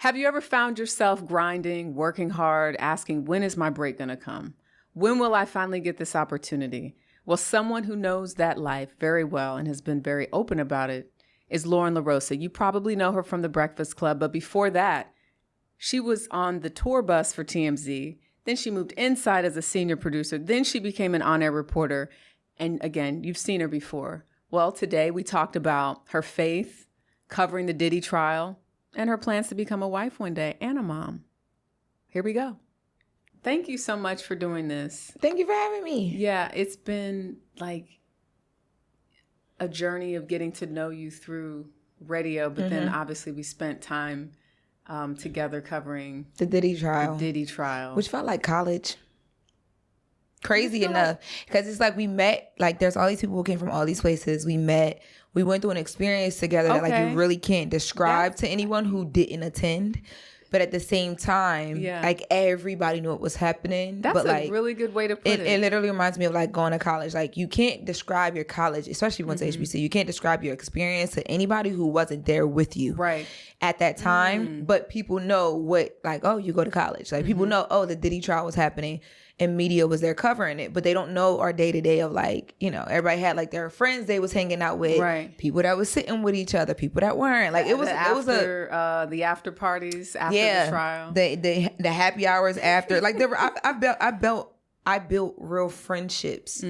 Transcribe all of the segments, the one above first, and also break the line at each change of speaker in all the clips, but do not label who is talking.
Have you ever found yourself grinding, working hard, asking, when is my break going to come? When will I finally get this opportunity? Well, someone who knows that life very well and has been very open about it is Loren LoRosa. You probably know her from The Breakfast Club, but before that, she was on the tour bus for TMZ. Then she moved inside as a senior producer. Then she became an on-air reporter. And again, you've seen her before. Well, today we talked about her faith, covering the Diddy trial, and her plans to become a wife one day and a mom. Here we go. Thank you so much for doing this.
Thank you for having me.
Yeah, it's been like a journey of getting to know you through radio, but then obviously we spent time together covering
the Diddy trial. Which felt like college. Crazy enough. Because it's like we met, like there's all these people who came from all these places. We met. We went through an experience together that like you really can't describe to anyone who didn't attend. But at the same time, like everybody knew what was happening.
That's a really good way to put it.
It literally reminds me of like going to college. Like you can't describe your college, especially once HBC, you can't describe your experience to anybody who wasn't there with you at that time. But people know what, like, oh, you go to college. Like people know, oh, the Diddy trial was happening and media was there covering it. But they don't know our day to day of like, you know, everybody had like their friends they was hanging out with, people that was sitting with each other, people that weren't. Like it was
the after parties after the trial,
the happy hours after. Like there were, I built real friendships.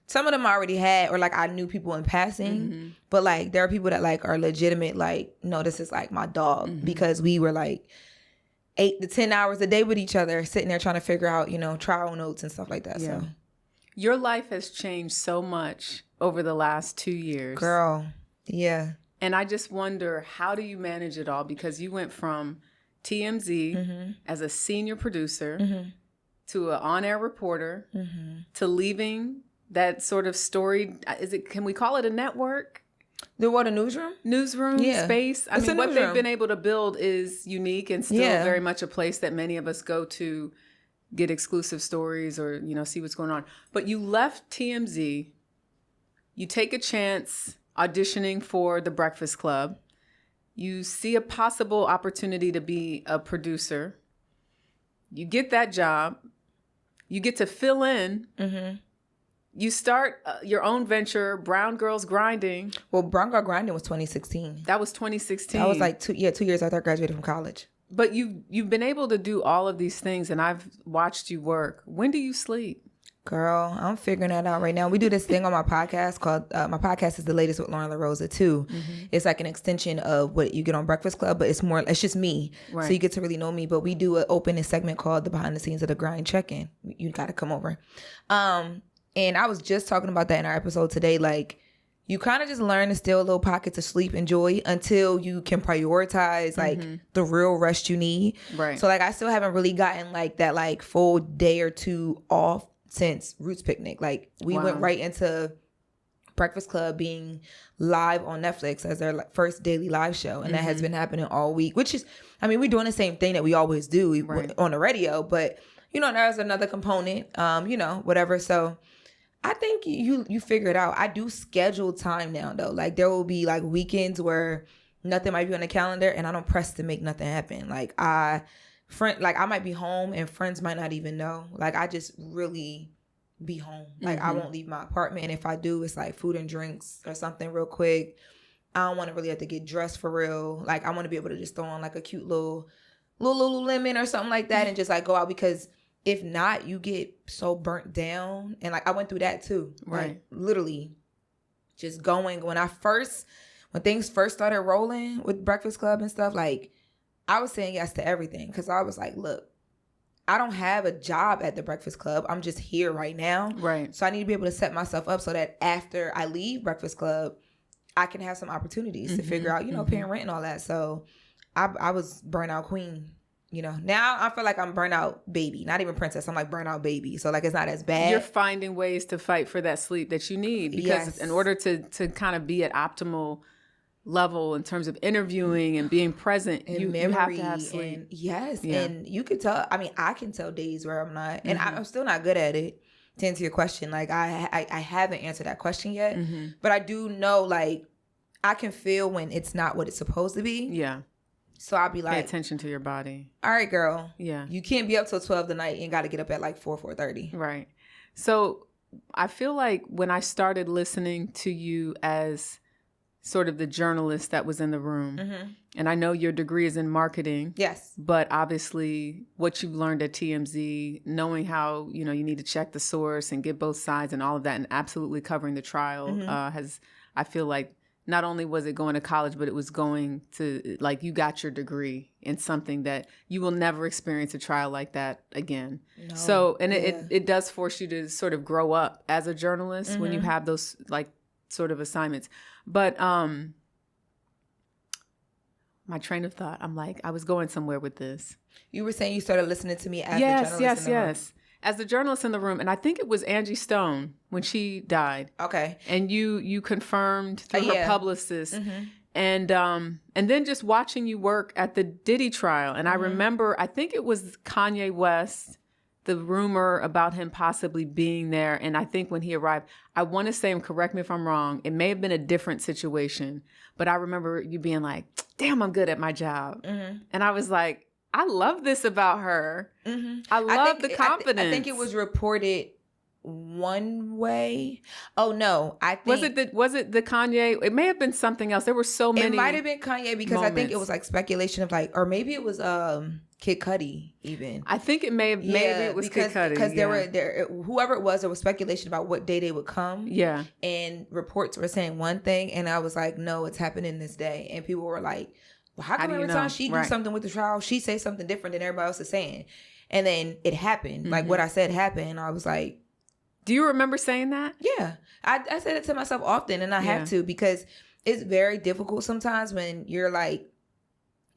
Some of them I already had, or like I knew people in passing, but like there are people that like are legitimate. Like, no, this is like my dog because we were like 8 to 10 hours a day with each other, sitting there trying to figure out, you know, trial notes and stuff like that. So
your life has changed so much over the last 2 years,
girl. Yeah.
And I just wonder, how do you manage it all? Because you went from TMZ as a senior producer to an on-air reporter to leaving that sort of story. Can we call it a network?
The what, a newsroom?
Newsroom space. I mean, what they've been able to build is unique and still very much a place that many of us go to get exclusive stories or, you know, see what's going on. But you left TMZ. You take a chance auditioning for The Breakfast Club. You see a possible opportunity to be a producer. You get that job. You get to fill in. You start your own venture, Brown Girls Grinding.
Well, Brown Girl Grinding was 2016.
That was 2016.
That was like 2 years after I graduated from college.
But you've been able to do all of these things, and I've watched you work. When do you sleep?
Girl, I'm figuring that out right now. We do this thing on my podcast called, my podcast is The Latest with Loren LoRosa too. It's like an extension of what you get on Breakfast Club, but it's just me. Right. So you get to really know me. But we do an opening segment called The Behind the Scenes of the Grind Check-In. You got to come over. And I was just talking about that in our episode today. Like, you kind of just learn to steal little pockets of sleep and joy until you can prioritize like the real rest you need. Right. So like, I still haven't really gotten like that like full day or two off since Roots Picnic. Like we went right into Breakfast Club being live on Netflix as their like, first daily live show. And that has been happening all week, which is, I mean, we're doing the same thing that we always do on the radio, but you know, there's another component, you know, whatever. So I think you figure it out. I do schedule time now though. Like there will be like weekends where nothing might be on the calendar and I don't press to make nothing happen. Like I might be home and friends might not even know. Like I just really be home. Like I won't leave my apartment. And if I do, it's like food and drinks or something real quick. I don't want to really have to get dressed for real. Like I want to be able to just throw on like a cute little Lululemon or something like that and just like go out, because if not, you get so burnt down. And like I went through that too. Right. Like, literally just going when things first started rolling with Breakfast Club and stuff, like I was saying yes to everything because I was like, look, I don't have a job at the Breakfast Club. I'm just here right now. Right. So I need to be able to set myself up so that after I leave Breakfast Club, I can have some opportunities to figure out, you know, paying rent and all that. So I was burnout queen. You know, now I feel like I'm burnout baby, not even princess. I'm like burnout baby. So like, it's not as bad.
You're finding ways to fight for that sleep that you need because in order to kind of be at optimal level in terms of interviewing and being present, you have to have sleep.
And you can tell, I mean, I can tell days where I'm not, and I'm still not good at it. To answer your question, like I haven't answered that question yet, but I do know like I can feel when it's not what it's supposed to be. Yeah. So I'll be like,
pay attention to your body.
All right, girl.
Yeah.
You can't be up till 12 tonight and got to get up at like 4:30.
Right. So I feel like when I started listening to you as sort of the journalist that was in the room, and I know your degree is in marketing.
Yes.
But obviously what you've learned at TMZ, knowing how, you need to check the source and get both sides and all of that, and absolutely covering the trial I feel like not only was it going to college, but it was going to, like, you got your degree in something that you will never experience a trial like that again. No. So, and it does force you to sort of grow up as a journalist when you have those, like, sort of assignments. But my train of thought, I'm like, I was going somewhere with this.
You were saying you started listening to me as a journalist in the room.
As the journalist in the room, and I think it was Angie Stone when she died.
Okay.
And you confirmed through her publicist. And then just watching you work at the Diddy trial. And I remember, I think it was Kanye West, the rumor about him possibly being there. And I think when he arrived, I want to say, and correct me if I'm wrong, it may have been a different situation, but I remember you being like, damn, I'm good at my job. And I was like, I love this about her. I love the confidence.
I think it was reported one way. Oh no, I think
was it the Kanye? It may have been something else. There were so many.
It might have been Kanye because moments. I think it was like speculation of like, or maybe it was Kid Cudi even.
I think it maybe it was Kid Cudi
because there whoever it was, there was speculation about what day they would come.
Yeah,
and reports were saying one thing, and I was like, no, it's happening this day, and people were like, well, how come every time she do something with the trial, she say something different than everybody else is saying? And then it happened. Like what I said happened. I was like,
do you remember saying that?
Yeah. I said it to myself often, and I have to, because it's very difficult sometimes when you're like,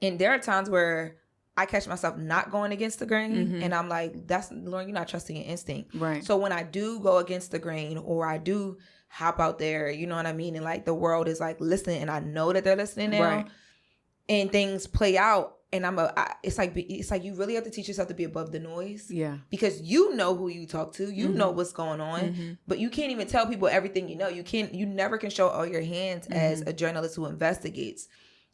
and there are times where I catch myself not going against the grain, and I'm like, that's, Lauren, you're not trusting your instinct.
Right.
So when I do go against the grain, or I do hop out there, you know what I mean? And like the world is like listening, and I know that they're listening now. Right. And things play out, and it's like you really have to teach yourself to be above the noise.
Yeah.
Because you know who you talk to, you know what's going on, but you can't even tell people everything you know. You never can show all your hands as a journalist who investigates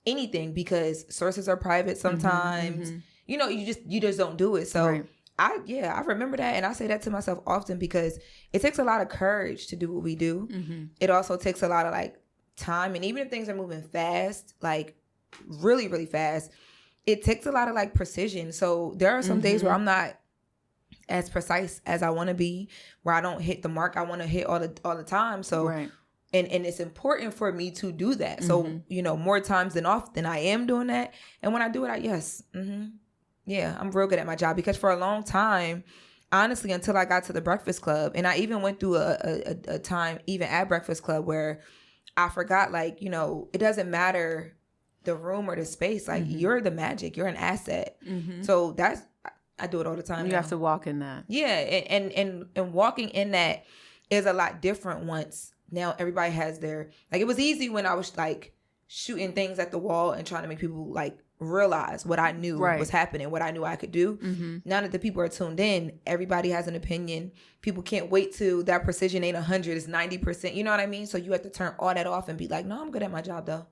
anything, because sources are private sometimes. You know, you just don't do it. So I remember that, and I say that to myself often, because it takes a lot of courage to do what we do. It also takes a lot of like time, and even if things are moving fast, like really, really fast, it takes a lot of like precision. So there are some days where I'm not as precise as I want to be, where I don't hit the mark I want to hit all the time. So and it's important for me to do that. So more times than often I am doing that, and when I do it, I'm real good at my job, because for a long time, honestly, until I got to the Breakfast Club, and I even went through a time even at Breakfast Club where I forgot, like, it doesn't matter the room or the space, like you're the magic, you're an asset. So I do it all the time.
You have to walk in that.
Yeah, and walking in that is a lot different once now everybody has their, like, it was easy when I was like shooting things at the wall and trying to make people like realize what I knew was happening, what I knew I could do. Now that the people are tuned in, everybody has an opinion. People can't wait till that precision ain't 100, it's 90%. You know what I mean? So you have to turn all that off and be like, no, I'm good at my job though.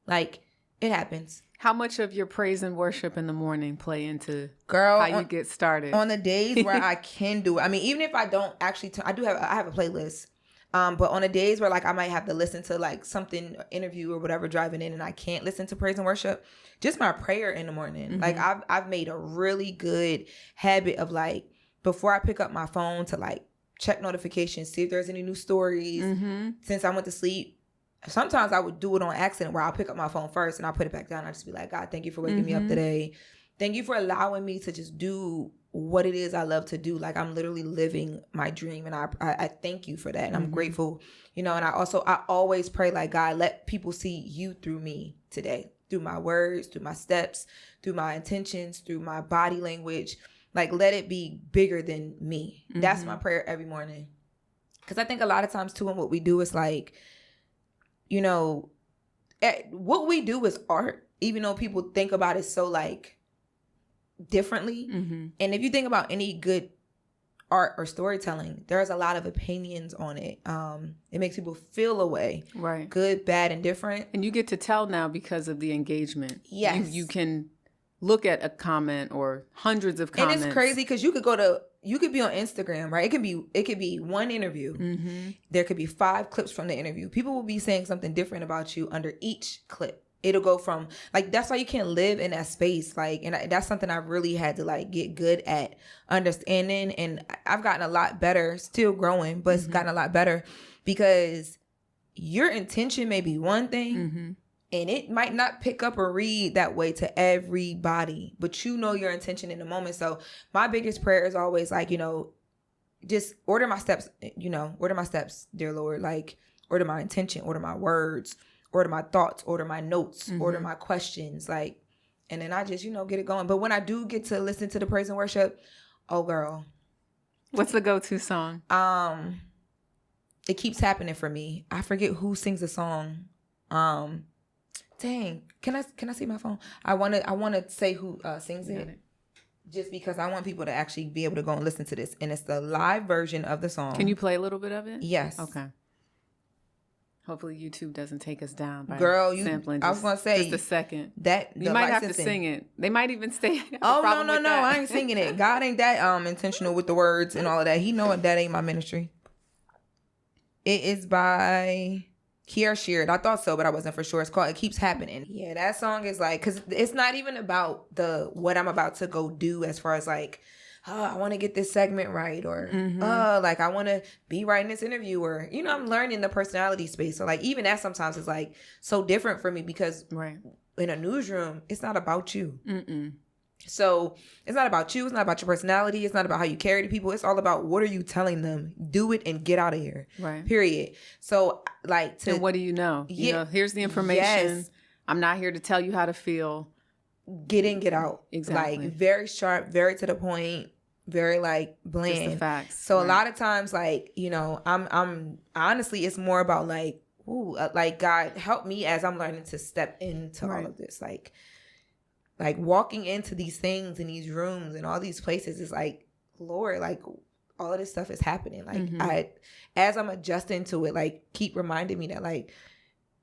Like, it happens. How
much of your praise and worship in the morning play into
how
you get started?
On the days where I can do it. I mean, even if I don't actually, I have a playlist. But on the days where like I might have to listen to like something, interview or whatever driving in, and I can't listen to praise and worship, just my prayer in the morning. Like I've made a really good habit of like, before I pick up my phone to like check notifications, see if there's any new stories since I went to sleep. Sometimes I would do it on accident, where I'll pick up my phone first and I'll put it back down. I'll just be like, God, thank you for waking me up today. Thank you for allowing me to just do what it is I love to do. Like, I'm literally living my dream, and I thank you for that. And I'm grateful, and I always pray like, God, let people see you through me today, through my words, through my steps, through my intentions, through my body language. Like, let it be bigger than me. That's my prayer every morning. Because I think a lot of times too, in what we do is like, what we do is art, even though people think about it so like differently. And if you think about any good art or storytelling, there's a lot of opinions on it. It makes people feel a way.
Right.
Good, bad, and different.
And you get to tell now because of the engagement.
Yes.
You can look at a comment or hundreds of comments.
And it's crazy because you could be on Instagram, right? It could be one interview.
Mm-hmm.
There could be 5 clips from the interview. People will be saying something different about you under each clip. It'll go from, like, that's why you can't live in that space. Like, and that's something I really had to, like, get good at understanding. And I've gotten a lot better, still growing, but it's gotten a lot better because your intention may be one thing and it might not pick up or read that way to everybody, but you know your intention in the moment. So my biggest prayer is always like, just order my steps, dear Lord, like order my intention, order my words, order my thoughts, order my notes, order my questions, like, and then I just, get it going. But when I do get to listen to the praise and worship, oh girl.
What's the go-to song?
It keeps happening for me. I forget who sings the song. Dang, can I see my phone? I wanna say who sings it. Just because I want people to actually be able to go and listen to this. And it's the live version of the song.
Can you play a little bit of it?
Yes.
Okay. Hopefully YouTube doesn't take us down by sampling.
I was going to say.
Just a second.
You
might have to sing it. They might even stay.
Oh, no. I ain't singing it. God ain't that intentional with the words and all of that. He know that ain't my ministry. It is by Kier Sheard. I thought so, but I wasn't for sure. It's called It Keeps Happening. Yeah, that song is like, because it's not even about what I'm about to go do as far as like, oh, I want to get this segment right, or like I want to be right in this interview, or I'm learning the personality space. So like even that sometimes is like so different for me because in a newsroom, it's not about you. So it's not about you. It's not about your personality. It's not about how you carry to people. It's all about what are you telling them? Do it and get out of here.
Right.
Period. So like
and what do you know? Here's the information.
Yes.
I'm not here to tell you how to feel.
Get in, get out.
Exactly.
Like very sharp, very to the point. Very like bland.
Just the facts.
So a lot of times, like, I'm honestly, it's more about like, like God help me as I'm learning to step into all of this. Like walking into these things in these rooms and all these places is like, Lord, like all of this stuff is happening. Like as I'm adjusting to it, like keep reminding me that like,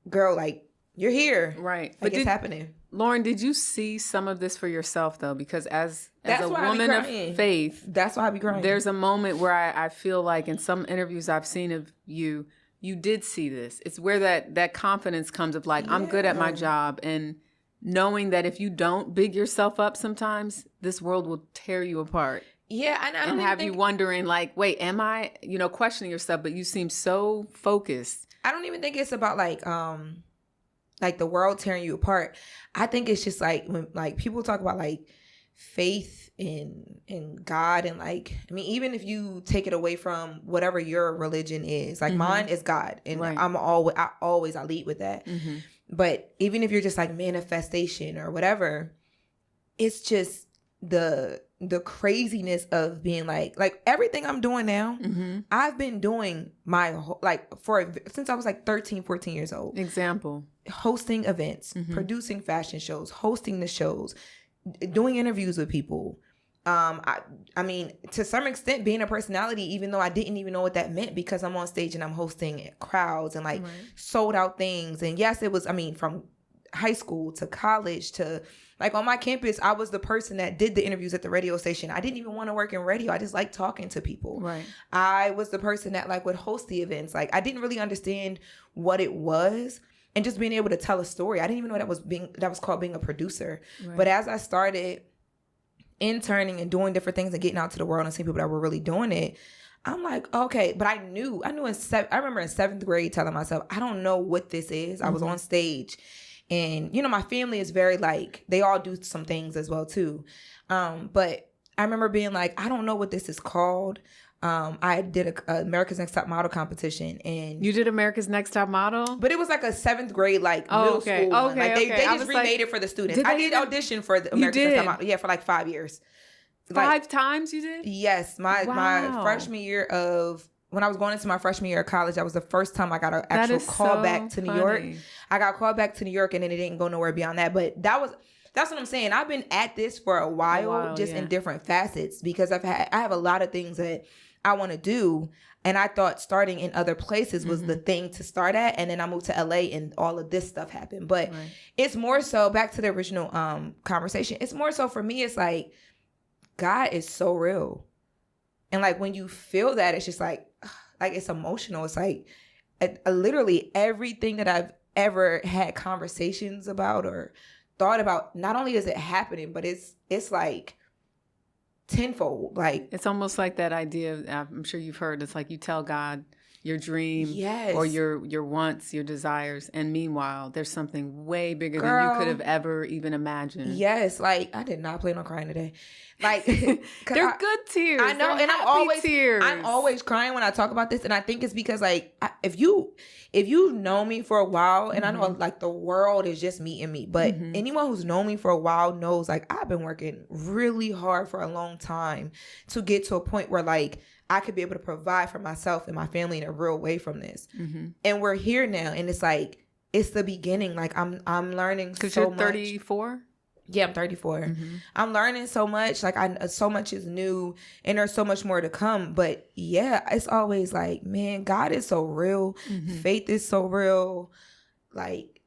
girl, like you're here.
Right.
Like it's happening.
Loren, did you see some of this for yourself though? Because as a woman of faith,
that's why I be crying.
There's a moment where I feel like in some interviews I've seen of you did see this. It's where that confidence comes of like, I'm good at my job, and knowing that if you don't big yourself up sometimes, this world will tear you apart.
Yeah,
and have you wondering like, wait, am I, questioning yourself, but you seem so focused.
I don't even think it's about like the world tearing you apart. I think it's just like when like people talk about like faith in God, and like, I mean, even if you take it away from whatever your religion is, like mine is God, and I lead with that. But even if you're just like manifestation or whatever, it's just the craziness of being like everything I'm doing now, I've been doing my whole, since I was like 13, 14 years old.
Example.
Hosting events, producing fashion shows, hosting the shows, doing interviews with people. I mean, to some extent, being a personality, even though I didn't even know what that meant, because I'm on stage and I'm hosting crowds and like sold out things. And yes, it was, I mean, from high school to college to like on my campus, I was the person that did the interviews at the radio station. I didn't even want to work in radio. I just liked talking to people. Right. I was the person that like would host the events. Like I didn't really understand what it was. And just being able to tell a story. I didn't even know that was called being a producer. Right. But as I started interning and doing different things and getting out to the world and seeing people that were really doing it, I'm like, okay. But I remember in 7th grade telling myself, I don't know what this is. I was on stage. And, my family is very like, they all do some things as well too. But I remember being like, I don't know what this is called. I did a America's Next Top Model competition, and
you did America's Next Top Model,
but it was like a 7th grade, like middle school one. Like they just remade it for the students. I did audition for the America's Next Top Model, for like 5 years.
5 times you did?
Yes, my freshman year of when I was going into my freshman year of college, that was the first time I got an actual call back to New York. I got called back to New York, and then it didn't go nowhere beyond that. But that was that's what I'm saying. I've been at this for a while just in different facets, because I have a lot of things that I want to do. And I thought starting in other places was the thing to start at. And then I moved to LA and all of this stuff happened. But it's more so, back to the original conversation, it's more so for me, it's like, God is so real. And like when you feel that, it's just like it's emotional. It's like literally everything that I've ever had conversations about or thought about, not only is it happening, but it's like tenfold. Like,
it's almost like that idea, I'm sure you've heard, it's like you tell God your dream or your wants, your desires, and meanwhile there's something way bigger than you could have ever even imagined.
Yes, like I did not plan on crying today. Like
they're good tears.
I know,
they're
and I'm always crying when I talk about this, and I think it's because like if you know me for a while, and I know like the world is just me and me, but anyone who's known me for a while knows like I've been working really hard for a long time to get to a point where like I could be able to provide for myself and my family in a real way from this. And we're here now, and it's like it's the beginning. Like I'm learning so much.
Because you're 34?
Yeah, I'm 34. I'm learning so much. Like so much is new, and there's so much more to come. But yeah, it's always like, man, God is so real. Faith is so real. Like,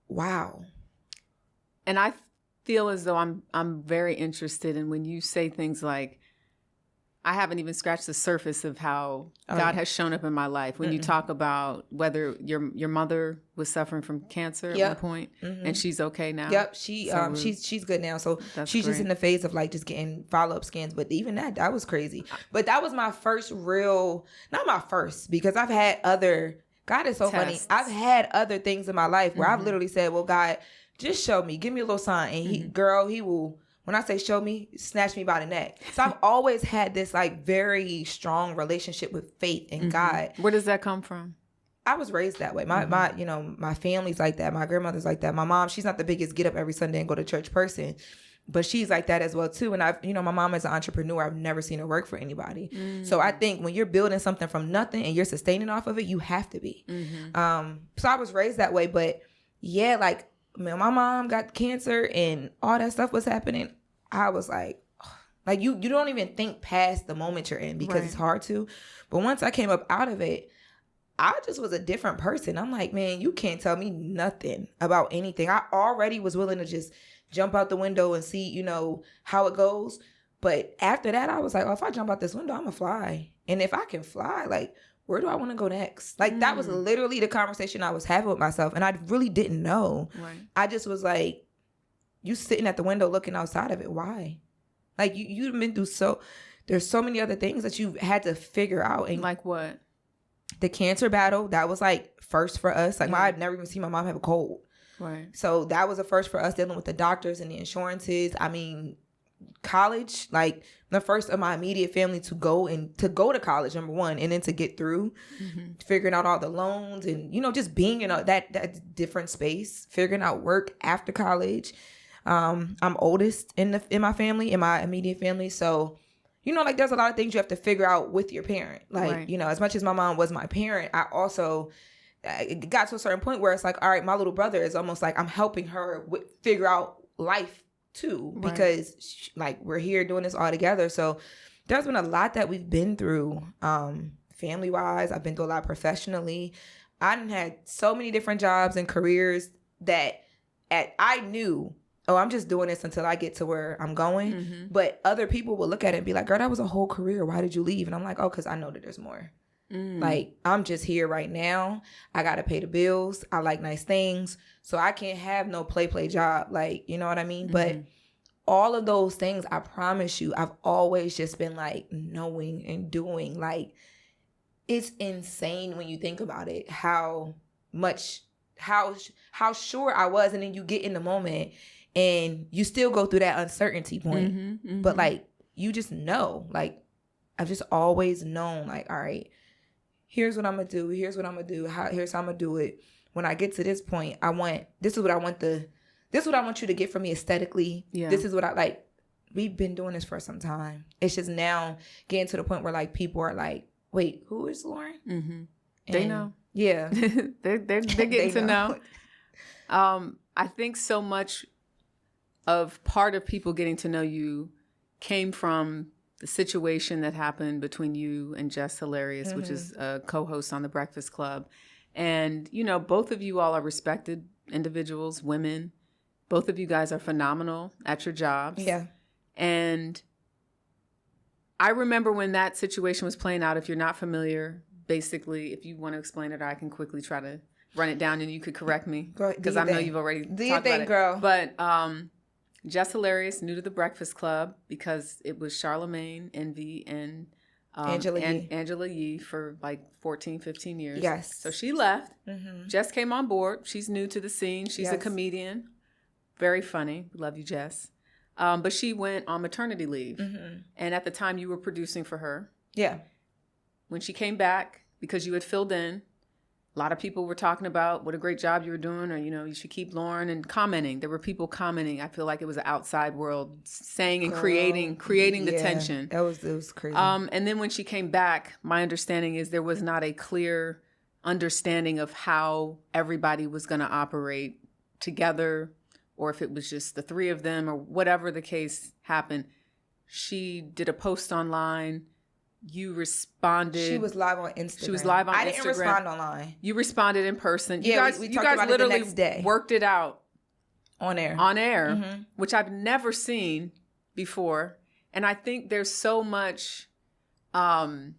wow.
And I feel as though I'm very interested in when you say things like, I haven't even scratched the surface of how God has shown up in my life. When you talk about whether your mother was suffering from cancer at one point, and she's okay now.
Yep, she's good now. So she's just in the phase of like just getting follow-up scans. But even that was crazy. But that was my first not my first, because I've had other. God is so funny. I've had other things in my life where I've literally said, "Well, God, just show me, give me a little sign," and He will. When I say show me, snatch me by the neck. So I've always had this like very strong relationship with faith and God.
Where does that come from?
I was raised that way. My family's like that. My grandmother's like that. My mom, she's not the biggest get up every Sunday and go to church person, but she's like that as well too. And my mom is an entrepreneur. I've never seen her work for anybody. So I think when you're building something from nothing and you're sustaining off of it, you have to be. So I was raised that way. But yeah, like, man, my mom got cancer and all that stuff was happening. I was like you don't even think past the moment you're in, because it's hard to. But once I came up out of it, I just was a different person. I'm like, man, you can't tell me nothing about anything. I already was willing to just jump out the window and see, how it goes. But after that, I was like, oh, if I jump out this window, I'm gonna fly. And if I can fly, like, where do I want to go next? Like, that was literally the conversation I was having with myself. And I really didn't know. Right. I just was like, you sitting at the window looking outside of it. Why? Like, you've been through there's so many other things that you've had to figure out. And
like what?
The cancer battle, that was like first for us. Like, I'd never even seen my mom have a cold.
Right.
So that was a first for us, dealing with the doctors and the insurances. I mean, college, like the first of my immediate family to go to college, number one, and then to get through, figuring out all the loans and just being in that different space, figuring out work after college. I'm oldest in my family, in my immediate family, so like there's a lot of things you have to figure out with your parent. Like, as much as my mom was my parent, I also it got to a certain point where it's like, all right, my little brother is almost like I'm helping her figure out life too, because we're here doing this all together. So there's been a lot that we've been through, family wise. I've been through a lot professionally. I done had so many different jobs and careers that I knew, oh, I'm just doing this until I get to where I'm going. But other people will look at it and be like, girl, that was a whole career. Why did you leave? And I'm like, oh, because I know that there's more. Like, I'm just here right now. I got to pay the bills. I like nice things. So I can't have no play job. Like, you know what I mean? But all of those things, I promise you, I've always just been like knowing and doing. Like, it's insane when you think about it, how sure I was. And then you get in the moment and you still go through that uncertainty point. But like, you just know, like, I've just always known, like, all right, here's what I'm going to do. Here's what I'm going to do. Here's how I'm going to do it. When I get to this point, this is what I want you to get from me aesthetically. Yeah. This is what I like. We've been doing this for some time. It's just now getting to the point where like people are like, wait, who is Loren?
They know.
Yeah.
they're getting to know. I think so much of part of people getting to know you came from the situation that happened between you and Jess Hilarious, which is a co-host on The Breakfast Club. And, you know, both of you all are respected individuals, women. Both of you guys are phenomenal at your jobs.
Yeah.
And I remember when that situation was playing out. If you're not familiar, basically, if you want to explain it, I can quickly try to run it down and you could correct me. Because I know you've already talked about it.
Girl.
But Jess Hilarious, new to The Breakfast Club, because it was Charlamagne, Envy, and Angela Yee for like 14, 15 years.
Yes.
So she left. Jess came on board. She's new to the scene. She's a comedian. Very funny. Love you, Jess. But she went on maternity leave. And at the time you were producing for her.
Yeah.
When she came back, because you had filled in, a lot of people were talking about what a great job you were doing, or, you know, you should keep Loren, and commenting. There were people commenting. I feel like it was an outside world saying and creating the tension.
It was crazy.
And then when she came back, my understanding is there was not a clear understanding of how everybody was going to operate together, or if it was just the three of them, or whatever the case happened. She did a post online. You responded.
She was live on Instagram.
She was live on Instagram.
I didn't respond online.
You responded in person.
We talked about
literally
it the next day.
Worked it out
on
air, which I've never seen before. And I think there's so much. Even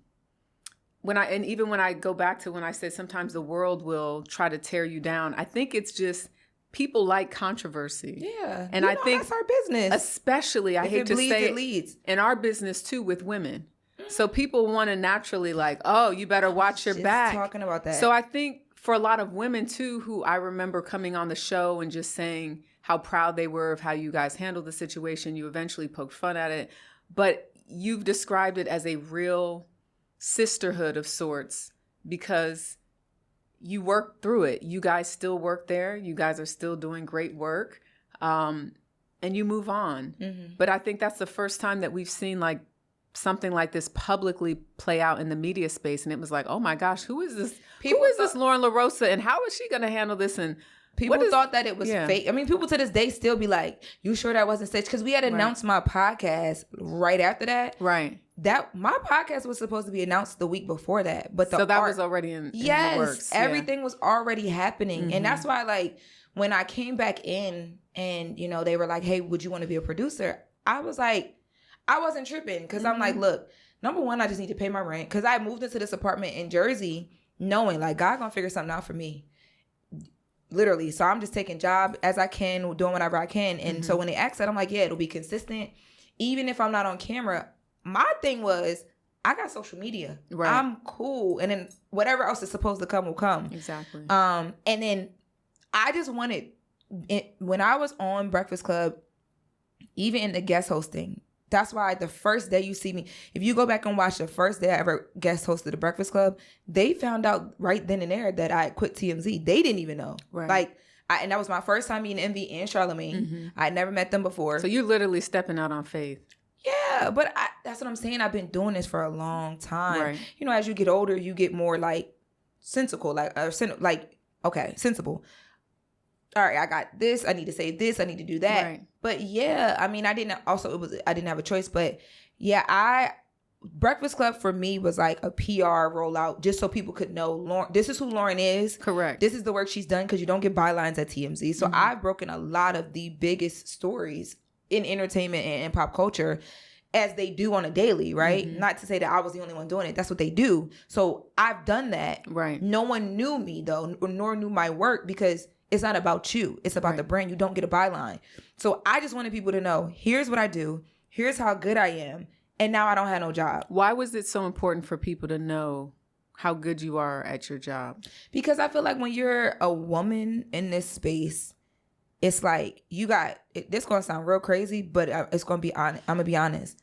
when I go back to when I said sometimes the world will try to tear you down, I think it's just people like controversy.
Yeah,
and I think
that's our business.
Especially, I hate to say
it leads
in our business too with women. So people want to naturally like, oh, you better watch your back.
Talking about that.
So I think for a lot of women too, who I remember coming on the show and just saying how proud they were of how you guys handled the situation. You eventually poked fun at it, but you've described it as a real sisterhood of sorts because you worked through it. You guys still work there. You guys are still doing great work, and you move on. But I think that's the first time that we've seen like something like this publicly play out in the media space, and it was like, oh my gosh, who is this? Who is this Loren LoRosa, and how is she going to handle this? And
people thought that it was fake. I mean, people to this day still be like, "You sure that wasn't staged?" Because we had announced my podcast right after that.
Right.
That my podcast was supposed to be announced the week before that, but so that
was already in the works.
Everything was already happening, and that's why like when I came back in, and you know they were like, "Hey, would you want to be a producer?" I was like. I wasn't tripping because I'm like, look, number one, I just need to pay my rent because I moved into this apartment in Jersey knowing like God gonna figure something out for me. Literally. So I'm just taking job as I can, doing whatever I can. And so when they asked that, I'm like, yeah, it'll be consistent. Even if I'm not on camera. My thing was, I got social media. Right. I'm cool. And then whatever else is supposed to come will come.
Exactly.
And then I just wanted, when I was on Breakfast Club, even in the guest hosting, that's why the first day you see me, if you go back and watch the first day I ever guest hosted the Breakfast Club, they found out right then and there that I had quit TMZ. They didn't even know. Right. Like, and that was my first time meeting Envy and Charlamagne. I'd never met them before.
So you're literally stepping out on faith.
Yeah, but that's what I'm saying. I've been doing this for a long time. Right. You know, as you get older, you get more like sensible, sensible. All right, I got this. I need to say this. I need to do that. Right. But yeah, I mean, I didn't have a choice. But yeah, Breakfast Club for me was like a PR rollout just so people could know Loren. This is who Loren is. Correct. This is the work she's done because you don't get bylines at TMZ. So I've broken a lot of the biggest stories in entertainment and pop culture as they do on a daily, right? Not to say that I was the only one doing it. That's what they do. So I've done that. Right. No one knew me though, nor knew my work because it's not about you. It's about the brand. You don't get a byline. So I just wanted people to know, here's what I do. Here's how good I am. And now I don't have no job.
Why was it so important for people to know how good you are at your job?
Because I feel like when you're a woman in this space, it's like this going to sound real crazy, but it's going to be honest. I'm going to be honest.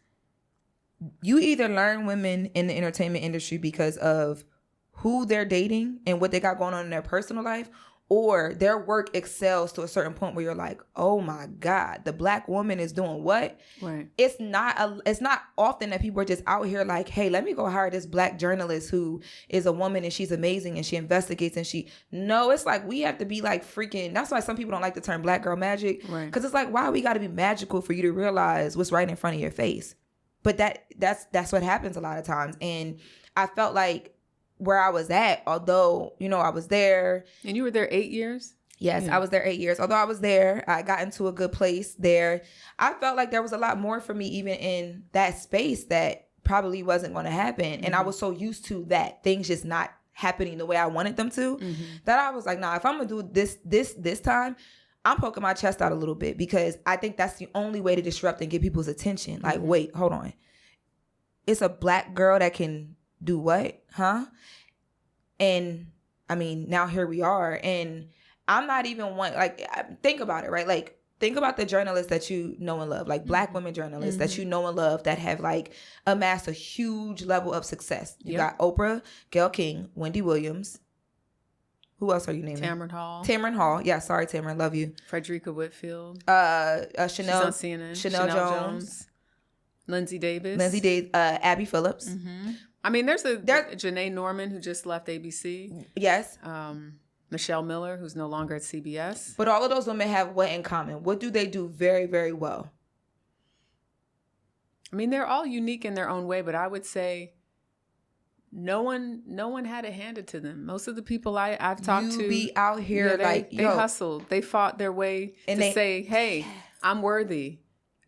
You either learn women in the entertainment industry because of who they're dating and what they got going on in their personal life, or their work excels to a certain point where you're like, oh my God, the Black woman is doing what?
Right.
It's not often that people are just out here like, hey, let me go hire this Black journalist who is a woman and she's amazing and she investigates and no, it's like we have to be like freaking, that's why some people don't like the term Black girl magic.
Right.
Because it's like, why we got to be magical for you to realize what's right in front of your face? But that's what happens a lot of times. And I felt like where I was at, although, I was there.
And you were there 8 years?
Yes, yeah. I was there 8 years. Although I was there, I got into a good place there. I felt like there was a lot more for me even in that space that probably wasn't going to happen. Mm-hmm. And I was so used to that, things just not happening the way I wanted them to, that I was like, nah, if I'm going to do this time, I'm poking my chest out a little bit, because I think that's the only way to disrupt and get people's attention. Like, wait, hold on. It's a Black girl that can do what? Huh? And I mean, now here we are. And I'm not even think about it, right? Like, think about the journalists that you know and love, like Black women journalists that you know and love that have like amassed a huge level of success. You got Oprah, Gayle King, Wendy Williams. Who else are you naming?
Tamron Hall.
Tamron Hall. Yeah, sorry, Tamron. Love you.
Frederica Whitfield.
Chanel.
She's on CNN.
Chanel Jones.
Lindsay Davis.
Abby Phillips.
Mm-hmm. I mean, there's Janae Norman who just left ABC.
Yes.
Michelle Miller, who's no longer at CBS.
But all of those women have what in common? What do they do very, very well?
I mean, they're all unique in their own way, but I would say no one had it handed to them. Most of the people I've talked to
be out here
they hustled. They fought their way and to say, hey, I'm worthy.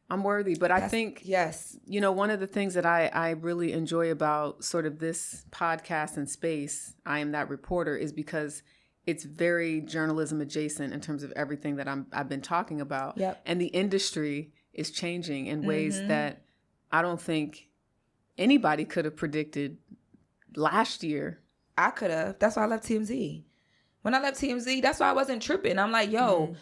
But I think,
yes,
one of the things that I really enjoy about sort of this podcast and space, I Am That Reporter, is because it's very journalism adjacent in terms of everything that I've been talking about.
Yep.
And the industry is changing in ways that I don't think anybody could have predicted last year.
I could have. That's why I left TMZ. When I left TMZ, that's why I wasn't tripping. I'm like, yo,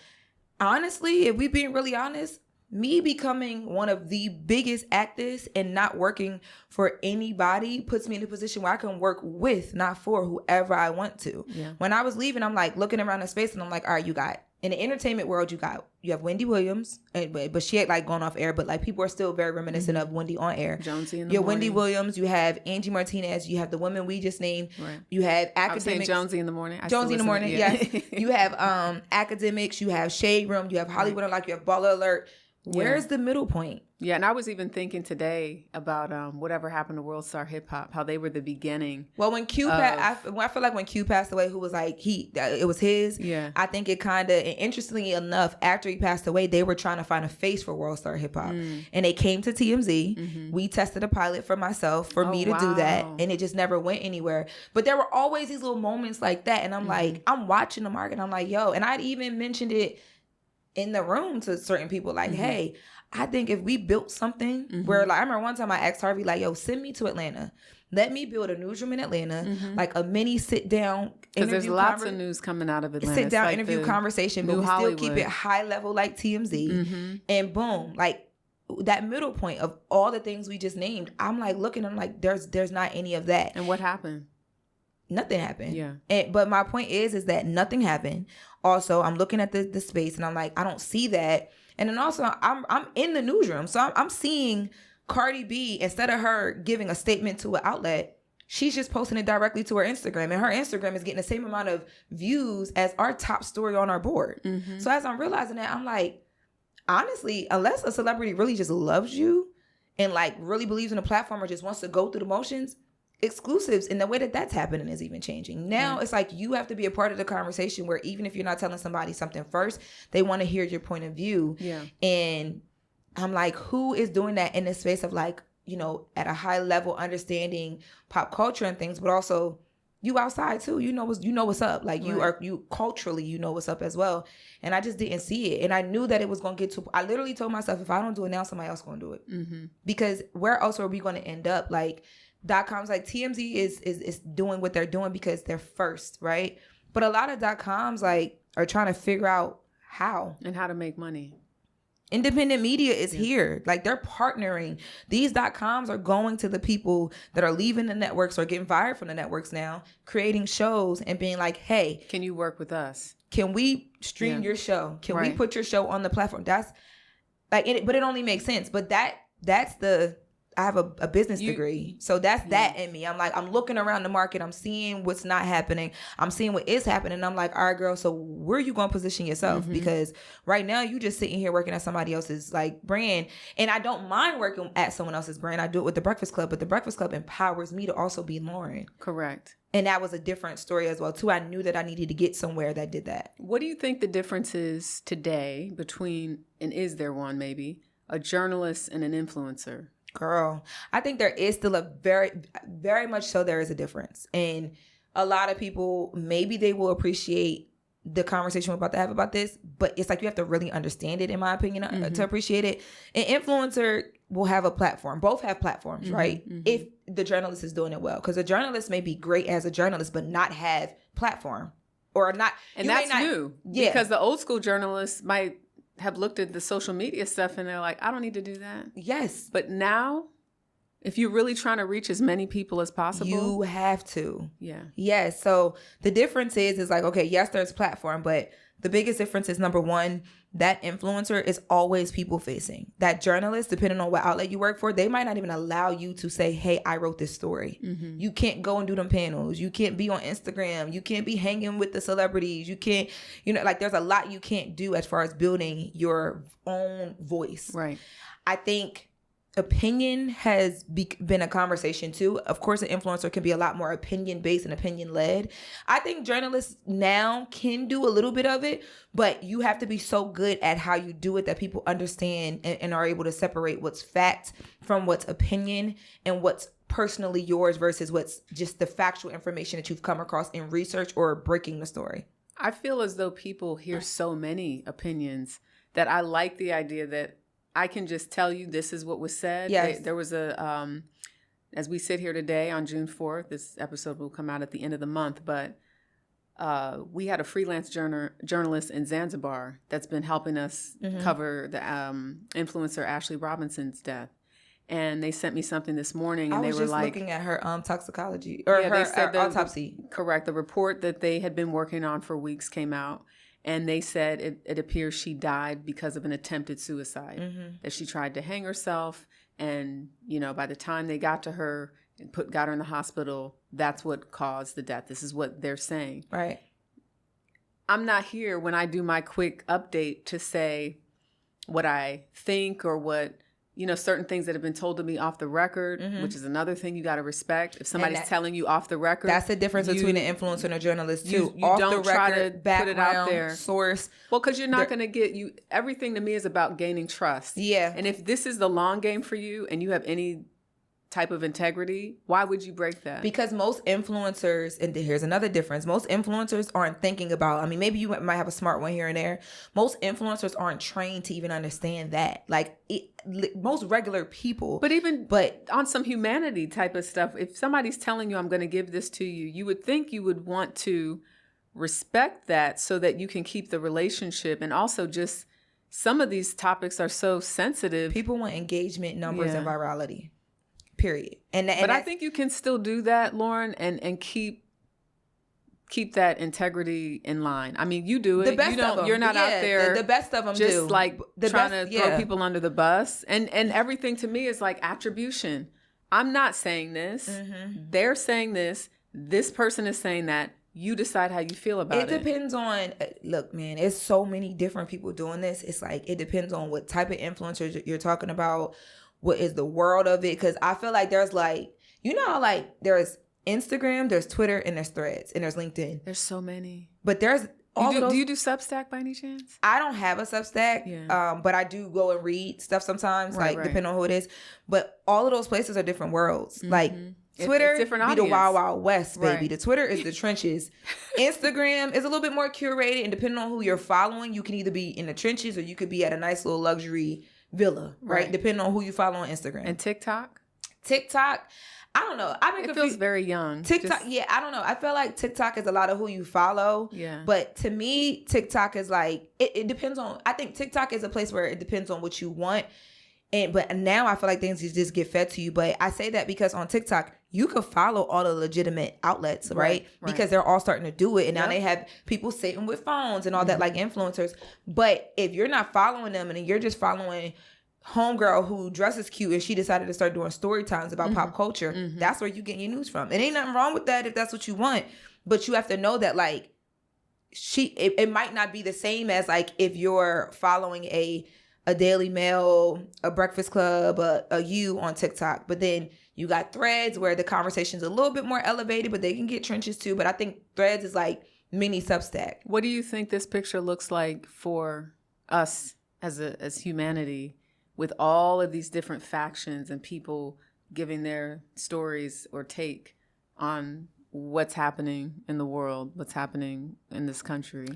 honestly, if we being really honest, me becoming one of the biggest actors and not working for anybody puts me in a position where I can work with, not for, whoever I want to. Yeah. When I was leaving, I'm like looking around the space and I'm like, all right, you got, in the entertainment world, you have Wendy Williams, but she had like gone off air, but like people are still very reminiscent of Wendy on air.
Jonesy in the morning.
Wendy Williams, you have Angie Martinez, you have the women we just named, right. You have academics. I was saying
Jonesy in the morning.
Jonesy in the morning, yes. You have academics, you have Shade Room, you have Hollywood Unlocked, you have Baller Alert. Where's the middle point? Yeah,
and I was even thinking today about whatever happened to World Star Hip Hop, how they were the beginning.
Well, when Q passed, I feel like when Q passed away, who was like it was his.
Yeah,
I think it kind of, interestingly enough, after he passed away, they were trying to find a face for World Star Hip Hop, and they came to TMZ. Mm-hmm. We tested a pilot for myself for me to do that, and it just never went anywhere. But there were always these little moments like that, and I'm like, I'm watching the market, I'm like, yo, and I'd even mentioned it in the room to certain people, like, hey, I think if we built something where, like, I remember one time I asked Harvey, like, yo, send me to Atlanta. Let me build a newsroom in Atlanta, like a mini sit down.
Because there's lots of news coming out of Atlanta.
Sit down interview conversation, but we still keep it high level like TMZ. And boom, like that middle point of all the things we just named, I'm like looking, I'm like, there's not any of that.
And what happened?
Nothing happened.
Yeah.
But my point is that nothing happened. Also, I'm looking at the space and I'm like, I don't see that. And then also I'm in the newsroom. So I'm seeing Cardi B, instead of her giving a statement to an outlet, she's just posting it directly to her Instagram. And her Instagram is getting the same amount of views as our top story on our board. So as I'm realizing that, I'm like, honestly, unless a celebrity really just loves you and like really believes in the platform or just wants to go through the motions, exclusives and the way that that's happening is even changing. Now it's like you have to be a part of the conversation where even if you're not telling somebody something first, they want to hear your point of view.
Yeah.
And I'm like, who is doing that in the space of like, at a high level understanding pop culture and things, but also you outside too, you know what's up. Like you culturally, you know what's up as well. And I just didn't see it. And I knew that it was going to get to, I literally told myself, if I don't do it now, somebody else going to do it. Because where else are we going to end up? Like, .coms, like TMZ is doing what they're doing because they're first, right? But a lot of .coms like are trying to figure out how
and how to make money.
Independent media is here. Like they're partnering. These .coms are going to the people that are leaving the networks or getting fired from the networks now, creating shows and being like, hey,
can you work with us?
Can we stream your show? Can we put your show on the platform? That's like, but it only makes sense. But that's I have a business degree. So that's that in me. I'm like, I'm looking around the market. I'm seeing what's not happening. I'm seeing what is happening. And I'm like, all right, girl, so where are you going to position yourself? Because right now you just sitting here working at somebody else's like brand. And I don't mind working at someone else's brand. I do it with the Breakfast Club, but the Breakfast Club empowers me to also be Loren.
Correct.
And that was a different story as well, too. I knew that I needed to get somewhere that did that.
What do you think the difference is today between, and is there one maybe, a journalist and an influencer?
Girl, I think there is still a very, very much so there is a difference. And a lot of people, maybe they will appreciate the conversation we're about to have about this, but it's like you have to really understand it, in my opinion, to appreciate it. An influencer will have a platform. Both have platforms, right? If the journalist is doing it well. Because a journalist may be great as a journalist, but not have platform or not.
And that's new. Yeah. Because the old school journalists might have looked at the social media stuff and they're like, I don't need to do that.
Yes.
But now, if you're really trying to reach as many people as possible,
you have to.
Yeah.
Yes. So the difference is like, okay, yes, there's platform, but the biggest difference is, number one, that influencer is always people facing. That journalist, depending on what outlet you work for, they might not even allow you to say, hey, I wrote this story. You can't go and do them panels. You can't be on Instagram. You can't be hanging with the celebrities. You can't, like there's a lot you can't do as far as building your own voice.
Right.
I think opinion has been a conversation too. Of course, an influencer can be a lot more opinion based and opinion led. I think journalists now can do a little bit of it, but you have to be so good at how you do it that people understand and are able to separate what's fact from what's opinion and what's personally yours versus what's just the factual information that you've come across in research or breaking the story.
I feel as though people hear so many opinions that I like the idea that I can just tell you this is what was said.
Yes.
There was as we sit here today on June 4th, this episode will come out at the end of the month, but we had a freelance journalist in Zanzibar that's been helping us cover the influencer Ashley Robinson's death. And they sent me something this morning, and they were like,
looking at her toxicology or her autopsy.
Correct. The report that they had been working on for weeks came out. And they said it appears she died because of an attempted suicide, that she tried to hang herself. And, by the time they got to her and got her in the hospital, that's what caused the death. This is what they're saying.
Right.
I'm not here when I do my quick update to say what I think or what, certain things that have been told to me off the record, which is another thing you got to respect. If somebody's telling you off the record,
that's the difference between an influencer and a journalist too.
You
off
don't
the record,
try to put it out there.
Source.
Well, because you're not going to get everything to me is about gaining trust.
Yeah.
And if this is the long game for you and you have any type of integrity, why would you break that?
Because most influencers, and here's another difference, most influencers aren't thinking about, maybe you might have a smart one here and there. Most influencers aren't trained to even understand that. Like most regular people. But
on some humanity type of stuff, if somebody's telling you, I'm going to give this to you, you would think you would want to respect that so that you can keep the relationship. And also just some of these topics are so sensitive.
People want engagement numbers and virality. Period.
But I think you can still do that, Loren, and keep that integrity in line. You do it.
The best of them.
You're not out there.
The best of them
just
do.
Like trying to throw people under the bus. And everything to me is like attribution. I'm not saying this. They're saying this. This person is saying that. You decide how you feel about it.
It depends on, look, man, it's so many different people doing this. It's like, it depends on what type of influencers you're talking about. What is the world of it? Because I feel like there's like, how there's Instagram, there's Twitter, and there's Threads, and there's LinkedIn.
There's so many.
But there's all of those.
Do you do Substack by any chance?
I don't have a Substack, but I do go and read stuff sometimes, depending on who it is. But all of those places are different worlds. Like Twitter be the wild, wild west, baby. Right. The Twitter is the trenches. Instagram is a little bit more curated, and depending on who you're following, you can either be in the trenches or you could be at a nice little luxury villa, right? Depending on who you follow on Instagram.
And TikTok,
I don't know.
It feels very young.
TikTok, I don't know. I feel like TikTok is a lot of who you follow.
Yeah.
But to me, TikTok is like, it depends on, I think TikTok is a place where it depends on what you want. But now I feel like things just get fed to you. But I say that because on TikTok, you could follow all the legitimate outlets, right? Because they're all starting to do it. And now they have people sitting with phones and all that, like influencers. But if you're not following them and you're just following homegirl who dresses cute and she decided to start doing story times about pop culture, that's where you get your news from. It ain't nothing wrong with that if that's what you want. But you have to know that, like, it might not be the same as, like, if you're following a Daily Mail, a Breakfast Club, a You on TikTok. But then you got Threads where the conversation's a little bit more elevated, but they can get trenches too. But I think Threads is like mini Substack.
What do you think this picture looks like for us as humanity, with all of these different factions and people giving their stories or take on what's happening in the world, what's happening in this country?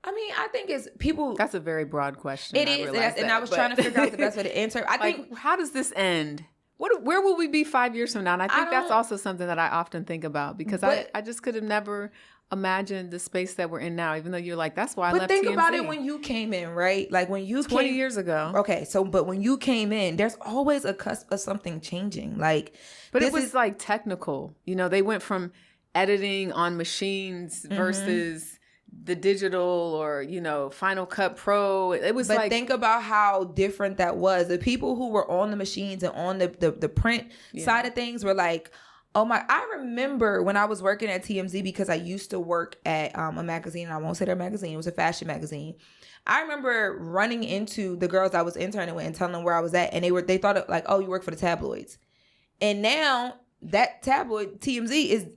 I mean, I think it's people.
That's a very broad question.
It is, and I was trying to figure out the best way to answer. I think,
how does this end? Where will we be 5 years from now? And I think that's also something that I often think about, because I just could have never imagined the space that we're in now, even though you're like, that's why I left TMZ. But think
about it when you came in, right? Like when you
20 years ago.
Okay, but when you came in, there's always a cusp of something changing. Like,
but it was like technical. You know, they went from editing on machines versus the digital or, you know, Final Cut Pro. It was
but think about how different that was. The people who were on the machines and on the print side of things were like, oh my, I remember when I was working at TMZ, because I used to work at a magazine, and I won't say their magazine, it was a fashion magazine. I remember running into the girls I was interning with and telling them where I was at, and they thought it like, oh, you work for the tabloids. And now that tabloid TMZ is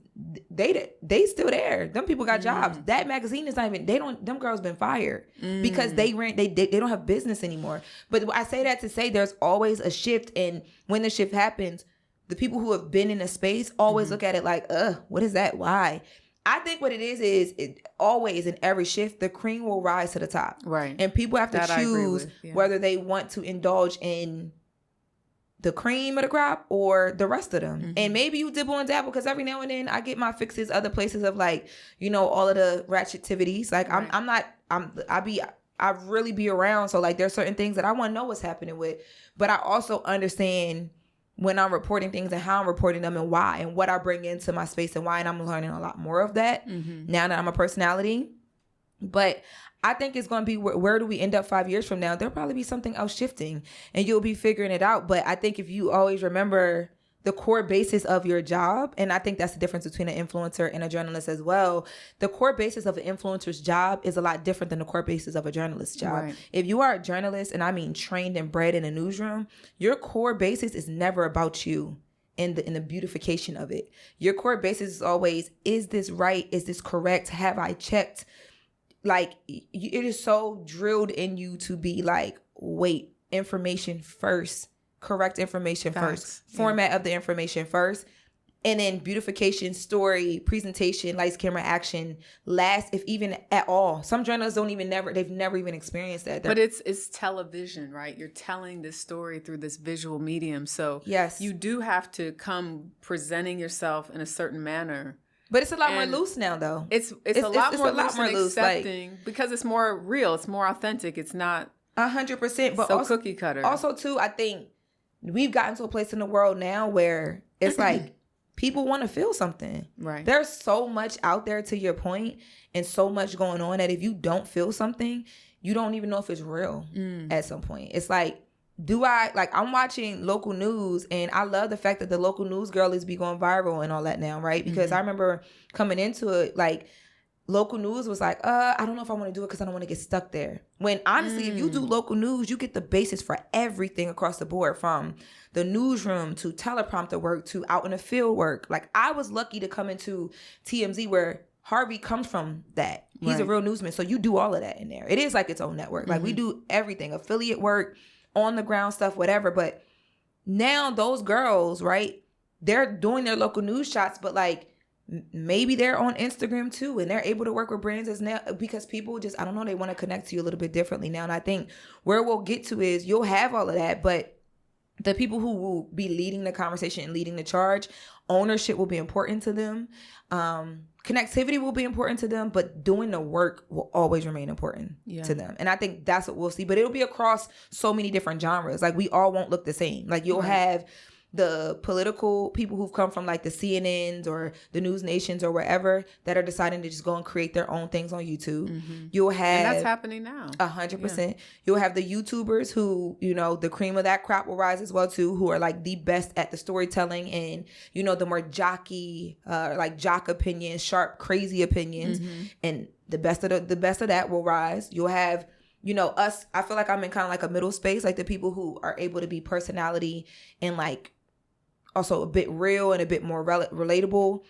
they still there. Them people got jobs. That magazine is not even, them girls been fired because they don't have business anymore. But I say that to say there's always a shift, and when the shift happens, the people who have been in a space always look at it like, what is that? Why? I think what it is always in every shift, the cream will rise to the top.
Right.
And people have to choose whether they want to indulge in the cream of the crop or the rest of them. And maybe you dibble and dabble, because every now and then I get my fixes other places of, like, you know, all of the ratchetivities. Like I really be around. So like there's certain things that I want to know what's happening with, but I also understand when I'm reporting things and how I'm reporting them and why, and what I bring into my space and why. And I'm learning a lot more of that now that I'm a personality. But I think it's going to be, where do we end up 5 years from now? There'll probably be something else shifting, and you'll be figuring it out. But I think if you always remember the core basis of your job, and I think that's the difference between an influencer and a journalist as well. The core basis of an influencer's job is a lot different than the core basis of a journalist's job. Right. If you are a journalist, and I mean trained and bred in a newsroom, your core basis is never about you in the beautification of it. Your core basis is always, is this right? Is this correct? Have I checked? Like, it is so drilled in you to be like, wait, information first. Correct information first, format of the information first, and then beautification, story, presentation, lights, camera, action last, if even at all. Some journalists they've never even experienced that.
But it's television, right? You're telling this story through this visual medium. So yes, you do have to come presenting yourself in a certain manner.
But it's a lot more loose now, though.
It's a lot more loose, accepting, like, because it's more real, it's more authentic. It's not
100%, but
so
also,
cookie cutter.
Also, too, I think we've gotten to a place in the world now where it's like people want to feel something. Right. There's so much out there, to your point, and so much going on that if you don't feel something, you don't even know if it's real at some point. It's like, I'm watching local news, and I love the fact that the local news girlies be going viral and all that now, right? Because I remember coming into it, like, local news was like, I don't know if I want to do it because I don't want to get stuck there. When honestly, if you do local news, you get the basis for everything across the board, from the newsroom to teleprompter work to out in the field work. Like, I was lucky to come into TMZ where Harvey comes from that. He's a real newsman. So you do all of that in there. It is like its own network. Like, we do everything, affiliate work, on the ground stuff, whatever. But now those girls, right, they're doing their local news shots, but like, maybe they're on Instagram too, and they're able to work with brands as now, because people just, I don't know, they want to connect to you a little bit differently now. And I think where we'll get to is you'll have all of that, but the people who will be leading the conversation and leading the charge, ownership will be important to them. Connectivity will be important to them, but doing the work will always remain important to them. And I think that's what we'll see, but it'll be across so many different genres. Like, we all won't look the same. Like, you'll have the political people who've come from like the CNNs or the News Nations or wherever that are deciding to just go and create their own things on YouTube. You'll have,
and that's happening now.
100%. You'll have the YouTubers who, you know, the cream of that crop will rise as well too, who are like the best at the storytelling and, you know, the more jock opinions, sharp, crazy opinions, and the best of that will rise. You'll have, you know, us. I feel like I'm in kind of like a middle space, like the people who are able to be personality and like also a bit real and a bit more relatable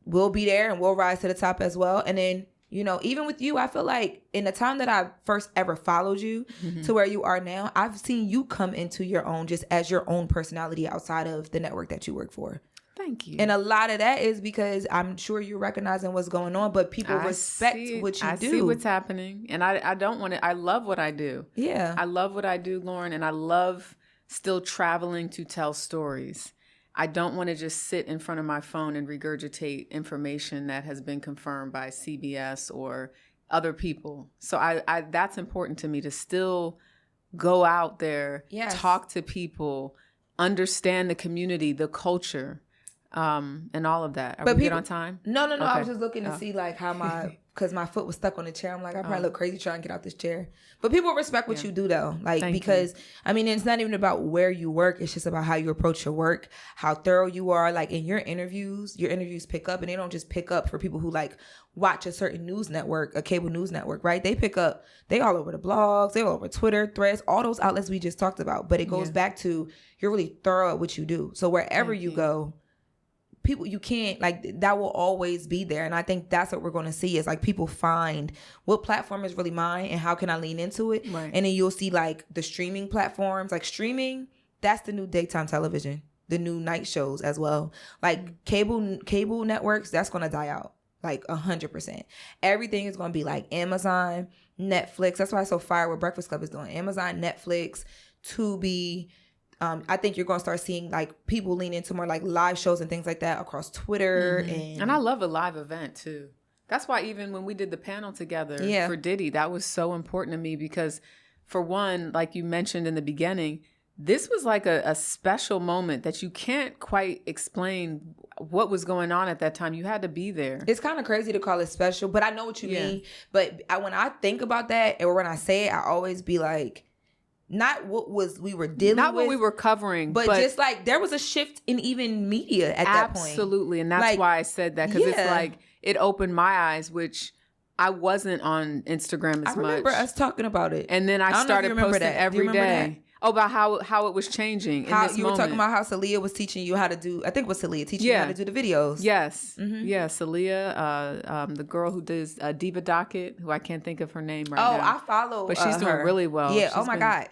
will be there and will rise to the top as well. And then, you know, even with you, I feel like in the time that I first ever followed you to where you are now, I've seen you come into your own just as your own personality outside of the network that you work for.
Thank you.
And a lot of that is because I'm sure you're recognizing what's going on, but people respect what you do.
I see what's happening. And I don't want to, I love what I do.
Yeah.
I love what I do, Loren, and I love still traveling to tell stories. I don't want to just sit in front of my phone and regurgitate information that has been confirmed by CBS or other people. So I that's important to me, to still go out there, talk to people, understand the community, the culture, and all of that. Are we good on time?
No. Okay. I was just looking to see like how because my foot was stuck on the chair. I'm like, I probably look crazy trying to get out this chair. But people respect what you do though. Like, because I mean, it's not even about where you work. It's just about how you approach your work, how thorough you are. Like in your interviews pick up, and they don't just pick up for people who like watch a certain news network, a cable news network, right? They pick up, they all over the blogs, they all over Twitter, Threads, all those outlets we just talked about. But it goes back to you're really thorough at what you do. So wherever you go, people, you can't, like, that will always be there. And I think that's what we're going to see is like people find what platform is really mine and how can I lean into it. Right. And then you'll see like the streaming platforms, like streaming, that's the new daytime television, the new night shows as well. Like cable networks, that's going to die out. Like 100%. Everything is going to be like Amazon, Netflix. That's why it's so fire what Breakfast Club is doing. Amazon, Netflix, Tubi. I think you're going to start seeing like people lean into more like live shows and things like that across Twitter.
And I love a live event too. That's why even when we did the panel together for Diddy, that was so important to me because for one, like you mentioned in the beginning, this was like a special moment that you can't quite explain what was going on at that time. You had to be there.
It's kind of crazy to call it special, but I know what you mean. But when I think about that or when I say it, I always be like, not what we were dealing with.
Not what we were covering.
But just like there was a shift in even media at that point.
Absolutely. And that's like, why I said that. Because it's like it opened my eyes, which I wasn't on Instagram as much.
I remember us talking about it.
And then I started posting every day. Oh, about how it was changing in this
you
moment.
Were talking about how Celia was teaching you how to do, I think it was Celia teaching you how to do the videos.
Yes. Yeah, Celia, the girl who does Diva Docket, who I can't think of her name right now.
Oh, I follow
But she's doing really well.
Yeah, oh my God.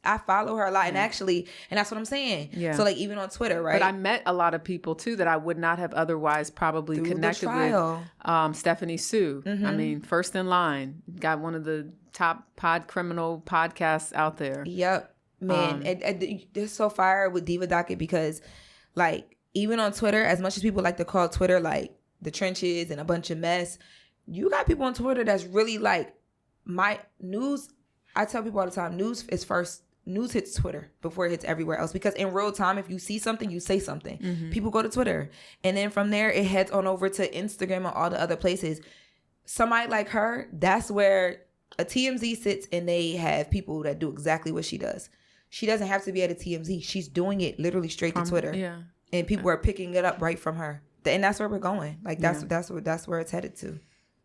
I follow her a lot. And actually, and that's what I'm saying. Yeah. So like even on Twitter, right?
But I met a lot of people too that I would not have otherwise probably connected with. Stephanie Sue. I mean, first in line. Got one of the top criminal podcasts out there.
Yep. Man, they're so fire with Diva Docket because, like, even on Twitter, as much as people like to call Twitter, like, the trenches and a bunch of mess, you got people on Twitter that's really, like, my news. I tell people all the time, news is first. News hits Twitter before it hits everywhere else because in real time, if you see something, you say something. People go to Twitter. And then from there, it heads on over to Instagram and all the other places. Somebody like her, that's where a TMZ sits and they have people that do exactly what she does. She doesn't have to be at a TMZ. She's doing it literally straight to Twitter. Yeah. And people are picking it up right from her. And that's where we're going. Like that's where it's headed to.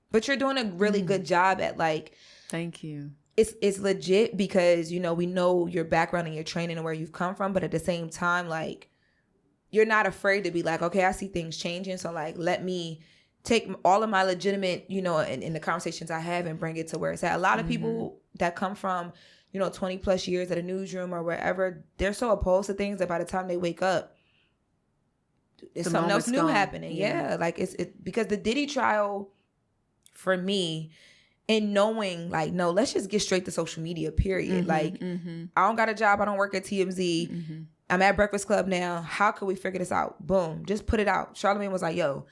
But you're doing a really good job at like.
Thank you.
It's legit because, you know, we know your background and your training and where you've come from. But at the same time, like, you're not afraid to be like, okay, I see things changing. So like, let me take all of my legitimate, you know, in the conversations I have and bring it to where it's at. A lot of people that come from, you know, 20 plus years at a newsroom or wherever, they're so opposed to things that by the time they wake up, it's something else new happening. Yeah. Like it's because the Diddy trial for me and knowing like, no, let's just get straight to social media, period. I don't got a job. I don't work at TMZ. I'm at Breakfast Club now. How can we figure this out? Boom. Just put it out. Charlamagne was like, yo,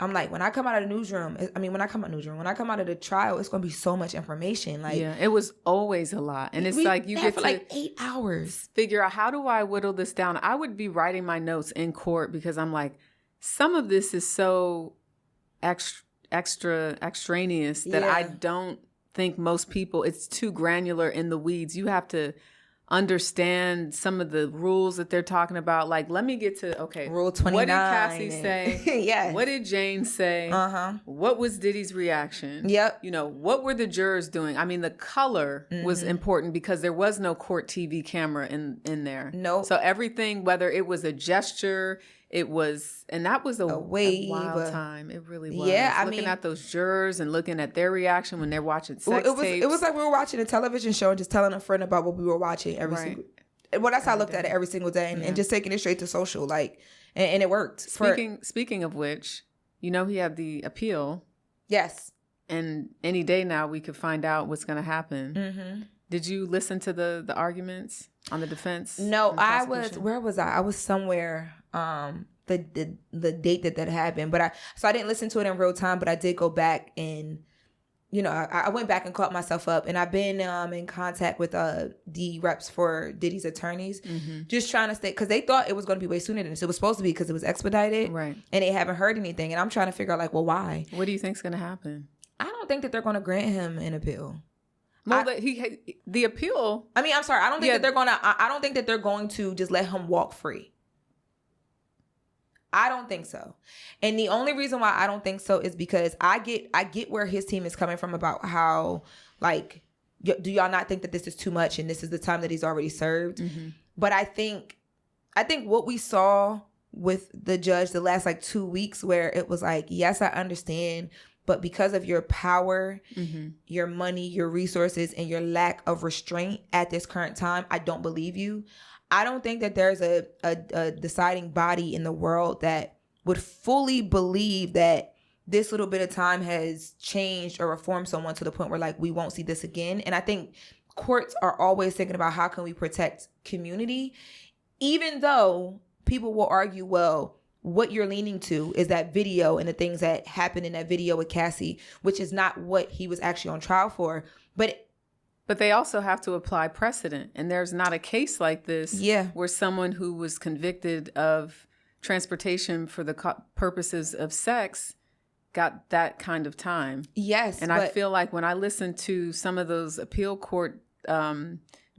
I'm like, when I come out of the newsroom, when I come out of the trial, it's going to be so much information. Like,
yeah, it was always a lot. And it's like you get to
like 8 hours.
Figure out, how do I whittle this down? I would be writing my notes in court because I'm like, some of this is so extraneous that I don't think most people, it's too granular in the weeds. You have to understand some of the rules that they're talking about. Like, let me get to, okay,
Rule 29.
What did Cassie say?
Yes.
What did Jane say? What was Diddy's reaction?
Yep.
You know, what were the jurors doing? I mean, the color was important because there was no court TV camera in there.
Nope.
So everything, whether it was a gesture, it was, and that was a wild time. It really was.
Yeah,
looking at those jurors and looking at their reaction when they're watching sex tapes.
It was like we were watching a television show and just telling a friend about what we were watching every single. Well, that's how I looked at it every single day, and just taking it straight to social, like, and it worked.
Speaking of which, you know, he had the appeal.
Yes.
And any day now we could find out what's going to happen. Mm-hmm. Did you listen to the arguments on the defense?
No, I was. Where was I? I was somewhere. The date that happened, but I didn't listen to it in real time, but I did go back and, you know, I went back and caught myself up, and I've been in contact with the reps for Diddy's attorneys, just trying to stay, because they thought it was going to be way sooner than this. It was supposed to be because it was expedited, right? And they haven't heard anything, and I'm trying to figure out, like, well, why?
What do you think's going to happen?
I don't think that they're going to grant him an appeal.
Well, the appeal.
I mean, I'm sorry. I don't think that they're going to. I don't think that they're going to just let him walk free. I don't think so. And the only reason why I don't think so is because I get where his team is coming from about how, like, do y'all not think that this is too much and this is the time that he's already served? Mm-hmm. But I think what we saw with the judge the last, like, 2 weeks, where it was like, yes, I understand, but because of your power, your money, your resources, and your lack of restraint at this current time, I don't believe you. I don't think that there's a deciding body in the world that would fully believe that this little bit of time has changed or reformed someone to the point where, like, we won't see this again. And I think courts are always thinking about how can we protect community, even though people will argue, well, what you're leaning to is that video and the things that happened in that video with Cassie, which is not what he was actually on trial for. But
they also have to apply precedent. And there's not a case like this where someone who was convicted of transportation for the purposes of sex got that kind of time.
Yes.
And I feel like when I listened to some of those appeal court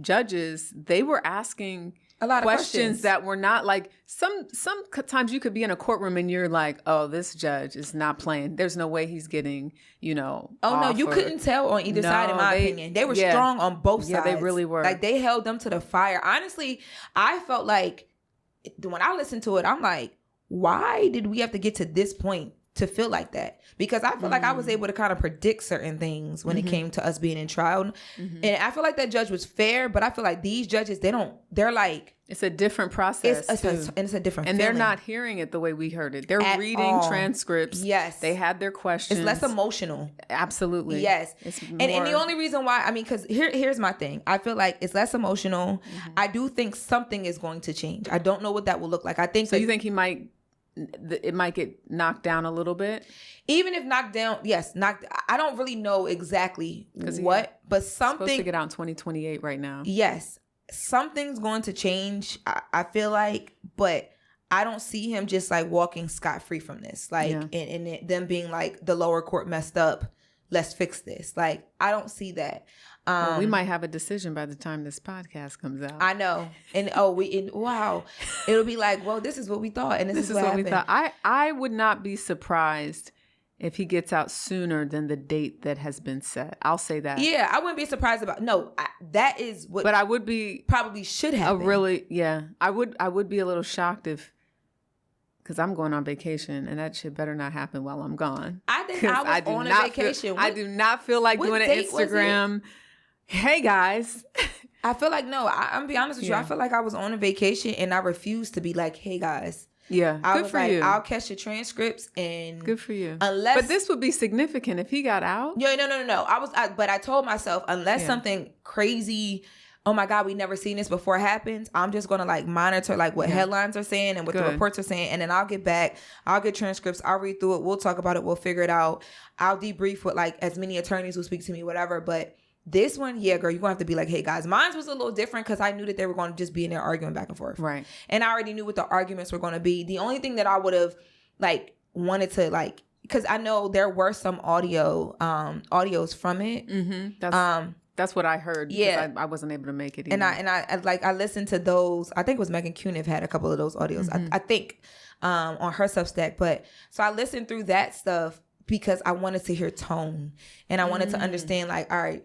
judges, they were asking a lot of questions that were not like, sometimes you could be in a courtroom and you're like, oh, this judge is not playing. There's no way he's getting, you know.
Oh, no, you couldn't tell on either side, in my opinion. They were strong on both sides.
Yeah, they really were.
Like, they held them to the fire. Honestly, I felt like when I listened to it, I'm like, why did we have to get to this point to feel like that? Because I feel like I was able to kind of predict certain things when it came to us being in trial. And I feel like that judge was fair, but I feel like these judges, they're like,
it's a different process.
It's a different
and
feeling.
They're not hearing it the way we heard it. They're reading transcripts.
Yes.
They had their questions.
It's less emotional.
Absolutely.
Yes. And the only reason why, I mean, because here's my thing. I feel like it's less emotional. I do think something is going to change. I don't know what that will look like. I think
so. You think it might get knocked down a little bit?
Even if knocked down, yes, I don't really know exactly what, but something.
Supposed to get out in 2028 right now.
Yes. Something's going to change, I feel like, but I don't see him just, like, walking scot-free from this. Like, and them being like, the lower court messed up, let's fix this. Like, I don't see that.
Well, we might have a decision by the time this podcast comes out.
I know. And wow. It'll be like, well, this is what we thought, and this is what happened.
We thought. I would not be surprised if he gets out sooner than the date that has been set. I'll say that.
Yeah, I wouldn't be surprised that is what.
But I would be
probably should happen.
I would be a little shocked because I'm going on vacation, and that shit better not happen while I'm gone.
I think I was on a vacation.
I do not feel like doing an Instagram. Hey guys.
I feel like, no, I'm gonna be honest with you. I feel like I was on a vacation and I refused to be like, hey guys.
Yeah. Good for you.
I'll catch the transcripts and.
Good for you.
But
this would be significant if he got out.
Yeah, no. But I told myself, unless something crazy oh my God, we never seen this before happens, I'm just going to like monitor like what headlines are saying and what the reports are saying. And then I'll get back. I'll get transcripts. I'll read through it. We'll talk about it. We'll figure it out. I'll debrief with like as many attorneys who speak to me, whatever. But this one, yeah, girl, you're going to have to be like, hey, guys, mine was a little different because I knew that they were going to just be in there arguing back and forth.
Right.
And I already knew what the arguments were going to be. The only thing that I would have like wanted to like, because I know there were some audios from it.
Mm-hmm. That's what I heard.
Yeah.
I wasn't able to make it either.
And I listened to those. I think it was Megan Cuniff had a couple of those audios. I think on her Substack. But so I listened through that stuff because I wanted to hear tone. And I wanted to understand like, all right,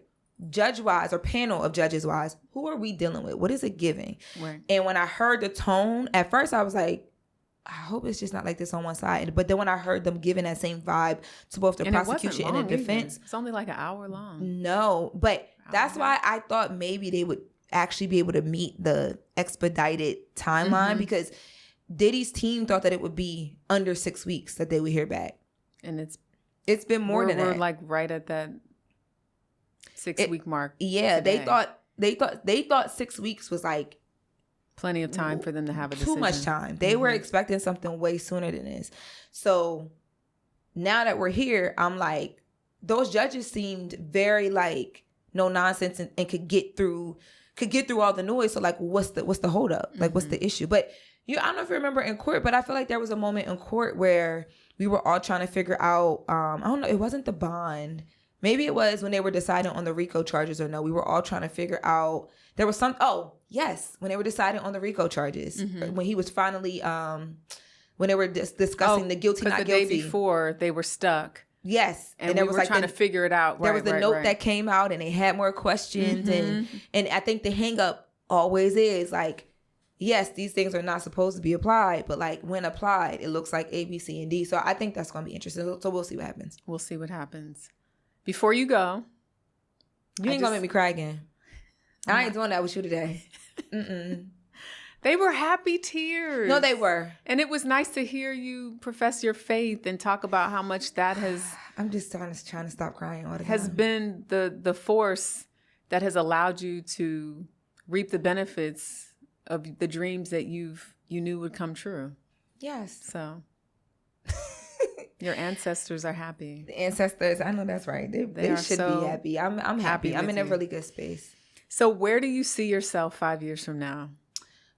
judge-wise or panel of judges-wise, who are we dealing with? What is it giving?
Right.
And when I heard the tone, at first I was like, I hope it's just not like this on one side. But then when I heard them giving that same vibe to both the prosecution and the defense.
Either. It's only like an hour long.
No, but that's why I thought maybe they would actually be able to meet the expedited timeline because Diddy's team thought that it would be under 6 weeks that they would hear back. And it's been more than that.
We're like right at that 6 week mark.
Yeah,
today.
they thought 6 weeks was like
plenty of time for them to have a decision.
Too much time. They were expecting something way sooner than this. So now that we're here, I'm like, those judges seemed very like no nonsense and could get through all the noise. So like, what's the hold up? Like, what's the issue? But I don't know if you remember in court, but I feel like there was a moment in court where we were all trying to figure out, I don't know, it wasn't the bond. Maybe it was when they were deciding on the RICO charges or no. We were all trying to figure out, there was when they were deciding on the RICO charges, when he was finally, when they were discussing the guilty, not guilty.
The day before, they were stuck.
Yes.
And there was like trying to figure it out.
There was the note that came out and they had more questions. And I think the hang up always is like, yes, these things are not supposed to be applied, but like when applied, it looks like A, B, C, and D. So I think that's going to be interesting. So we'll see what happens.
We'll see what happens. Before you go.
You ain't going to make me cry again. I ain't doing that with you today.
They were happy tears.
No, they were.
And it was nice to hear you profess your faith and talk about how much that has...
I'm just trying to stop crying all the time.
Has been the force that has allowed you to reap the benefits of the dreams that you knew would come true.
Yes.
So... Your ancestors are happy.
The ancestors, I know that's right. They should be happy. I'm happy. I'm in a really good space.
So where do you see yourself 5 years from now?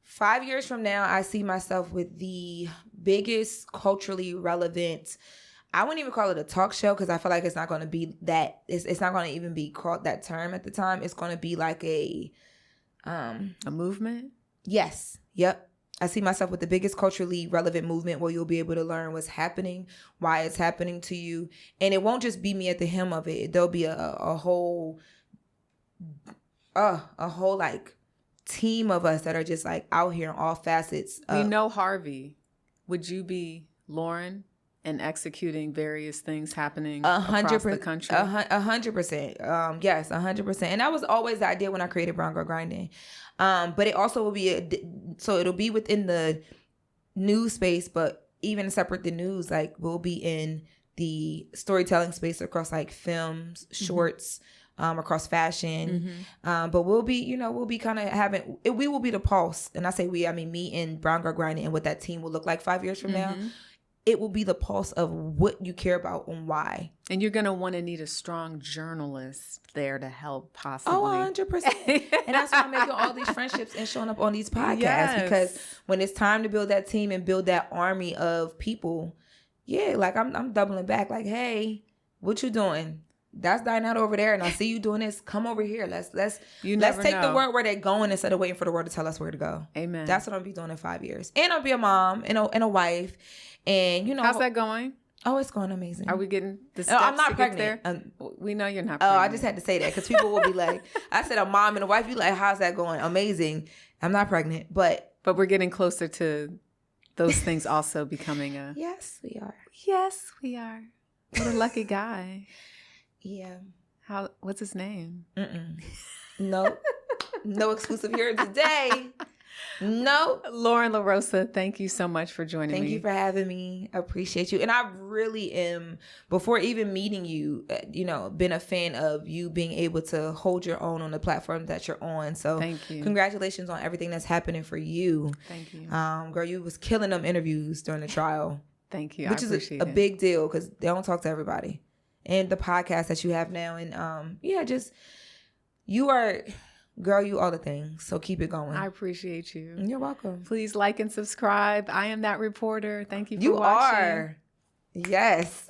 5 years from now, I see myself with the biggest culturally relevant, I wouldn't even call it a talk show because I feel like it's not going to be that. It's not going to even be called that term at the time. It's going to be like a
movement?
Yes. Yep. I see myself with the biggest culturally relevant movement where you'll be able to learn what's happening, why it's happening to you. And it won't just be me at the helm of it. There'll be a whole like team of us that are just like out here in all facets.
We know Harvey. Would you be Loren and executing various things happening across the country?
100%. Yes, 100%. And that was always the idea when I created Brown Girl Grinding. But it also will be so it'll be within the news space, but even separate the news, like we'll be in the storytelling space across like films, shorts, across fashion. But we'll be kind of having it. We will be the pulse, and I say we, I mean me and Brown Girl Grinding, and what that team will look like 5 years from now. It will be the pulse of what you care about and why.
And you're going to want to need a strong journalist there to help possibly.
Oh, 100%. And that's why I'm making all these friendships and showing up on these podcasts. Because when it's time to build that team and build that army of people, like I'm doubling back. Like, hey, what you doing? That's Dinette over there, and I see you doing this. Come over here. Let's take the word where they're going instead of waiting for the word to tell us where to go.
Amen.
That's what I'll be doing in 5 years. And I'll be a mom and a wife. And
how's that going?
Oh, it's going amazing.
Are we getting the steps
I'm not
to
pregnant.
Get there? We know you're not
pregnant.
Oh,
I just had to say that because people will be like, I said a mom and a wife. You like, how's that going? Amazing. I'm not pregnant, but
we're getting closer to those things also becoming a.
Yes, we are.
Yes, we are. What a lucky guy.
Yeah.
What's his name?
No exclusive here today. No.
Loren LoRosa, thank you so much for joining me.
Thank you for having me. I appreciate you. And I really am, before even meeting you, been a fan of you being able to hold your own on the platform that you're on. So
thank you.
Congratulations on everything that's happening for you.
Thank you.
Girl, you was killing them interviews during the trial.
Thank you.
Which is a big deal because they don't talk to everybody. And the podcast that you have now. And you are... Girl, you all the things. So keep it going.
I appreciate you.
You're welcome.
Please like and subscribe. I am that reporter. Thank you for watching.
You are. Yes.